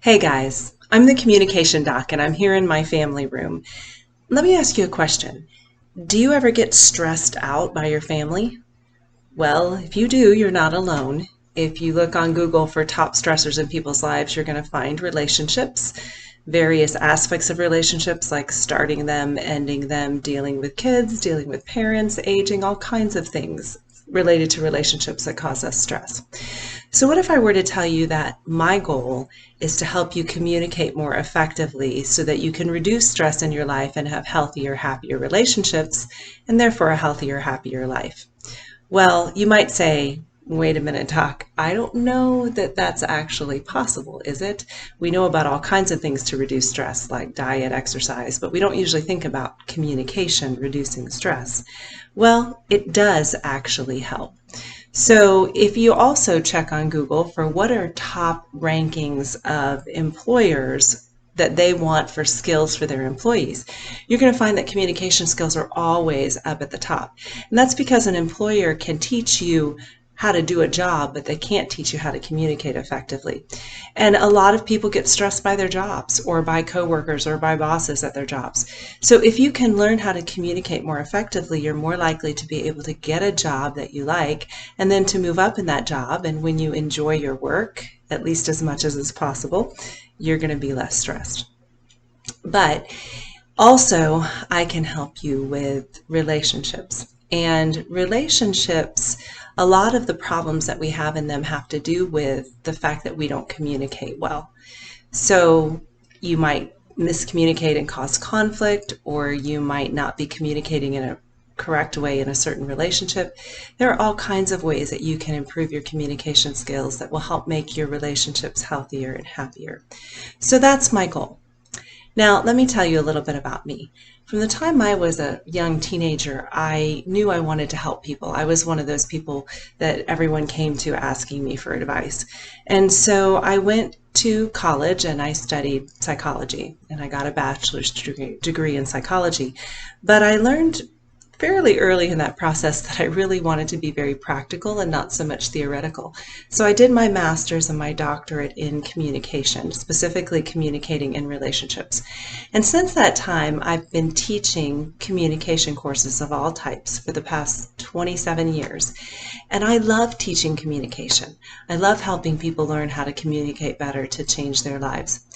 Hey guys, I'm the communication doc and I'm here in my family room. Let me ask you a question. Do you ever get stressed out by your family? Well, if you do, you're not alone. If you look on Google for top stressors in people's lives, you're going to find relationships, various aspects of relationships like starting them, ending them, dealing with kids, dealing with parents, aging, all kinds of things related to relationships that cause us stress. So, what if I were to tell you that my goal is to help you communicate more effectively so that you can reduce stress in your life and have healthier, happier relationships, and therefore a healthier, happier life? Well, you might say, wait a minute, Doc, I don't know that that's actually possible, is it? We know about all kinds of things to reduce stress, like diet, exercise, but we don't usually think about communication reducing stress. Well, it does actually help. So if you also check on Google for what are top rankings of employers that they want for skills for their employees, you're going to find that communication skills are always up at the top. And that's because an employer can teach you how to do a job, but they can't teach you how to communicate effectively. And a lot of people get stressed by their jobs or by coworkers or by bosses at their jobs. So if you can learn how to communicate more effectively, you're more likely to be able to get a job that you like and then to move up in that job. And when you enjoy your work, at least as much as is possible, you're going to be less stressed. But also, I can help you with relationships. And relationships, a lot of the problems that we have in them have to do with the fact that we don't communicate well. So you might miscommunicate and cause conflict, or you might not be communicating in a correct way in a certain relationship. There are all kinds of ways that you can improve your communication skills that will help make your relationships healthier and happier. So that's my goal. Now, let me tell you a little bit about me. From the time I was a young teenager, I knew I wanted to help people. I was one of those people that everyone came to asking me for advice. And so I went to college and I studied psychology and I got a bachelor's degree in psychology. But I learned fairly early in that process that I really wanted to be very practical and not so much theoretical. So I did my master's and my doctorate in communication, specifically communicating in relationships. And since that time, I've been teaching communication courses of all types for the past 27 years. And I love teaching communication. I love helping people learn how to communicate better to change their lives.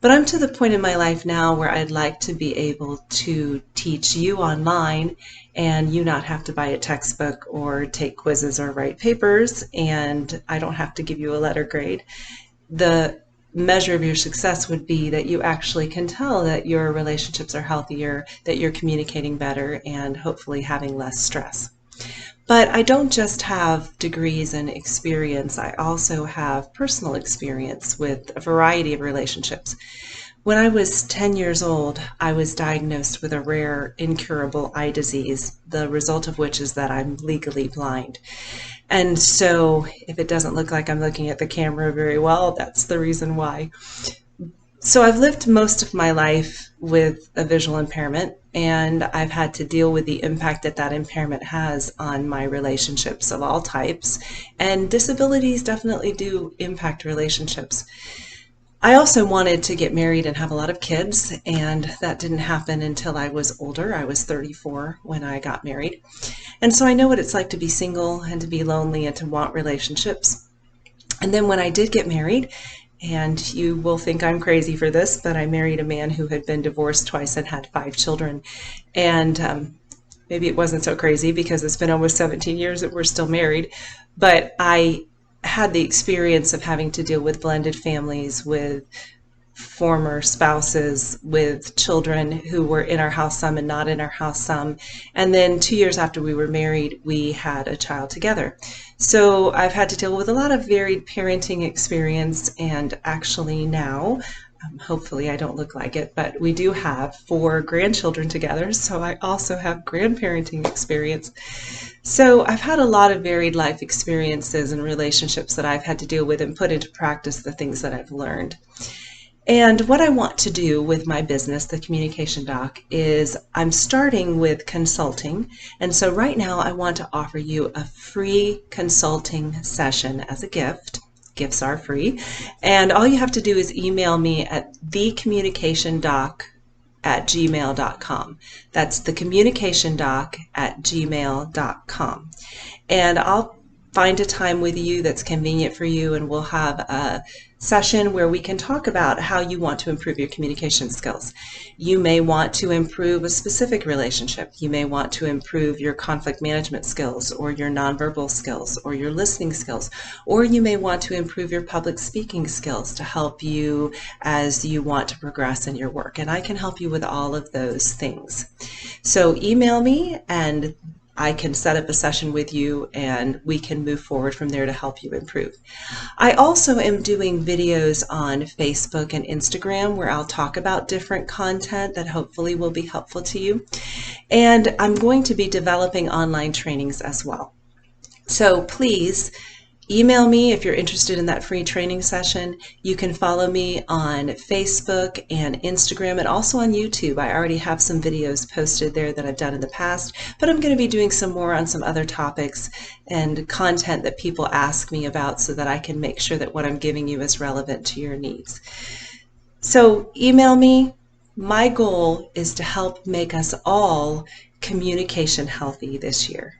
But I'm to the point in my life now where I'd like to be able to teach you online and you not have to buy a textbook or take quizzes or write papers, and I don't have to give you a letter grade. The measure of your success would be that you actually can tell that your relationships are healthier, that you're communicating better, and hopefully having less stress. But I don't just have degrees and experience, I also have personal experience with a variety of relationships. When I was 10 years old, I was diagnosed with a rare, incurable eye disease, the result of which is that I'm legally blind. And so, if it doesn't look like I'm looking at the camera very well, that's the reason why. So I've lived most of my life with a visual impairment, and I've had to deal with the impact that that impairment has on my relationships of all types. And disabilities definitely do impact relationships. I also wanted to get married and have a lot of kids, and that didn't happen until I was older. I was 34 when I got married. And so I know what it's like to be single and to be lonely and to want relationships. And then when I did get married, and you will think I'm crazy for this, but I married a man who had been divorced twice and had 5 children. And maybe it wasn't so crazy because it's been almost 17 years that we're still married. But I had the experience of having to deal with blended families, with former spouses, with children who were in our house some and not in our house some. And then 2 years after we were married, we had a child together. So I've had to deal with a lot of varied parenting experience, and actually now, hopefully I don't look like it, but we do have 4 grandchildren together, so I also have grandparenting experience. So I've had a lot of varied life experiences and relationships that I've had to deal with and put into practice the things that I've learned. And what I want to do with my business, the Communication Doc, is I'm starting with consulting. And so right now I want to offer you a free consulting session as a gift. Gifts are free. And all you have to do is email me at thecommunicationdoc@gmail.com. That's thecommunicationdoc@gmail.com. And I'll find a time with you that's convenient for you, and we'll have a session where we can talk about how you want to improve your communication skills. You may want to improve a specific relationship. You may want to improve your conflict management skills, or your nonverbal skills, or your listening skills, or you may want to improve your public speaking skills to help you as you want to progress in your work. And I can help you with all of those things. So email me and I can set up a session with you and we can move forward from there to help you improve. I also am doing videos on Facebook and Instagram where I'll talk about different content that hopefully will be helpful to you. And I'm going to be developing online trainings as well. So please email me if you're interested in that free training session. You can follow me on Facebook and Instagram and also on YouTube. I already have some videos posted there that I've done in the past, but I'm going to be doing some more on some other topics and content that people ask me about so that I can make sure that what I'm giving you is relevant to your needs. So email me. My goal is to help make us all communication healthy this year.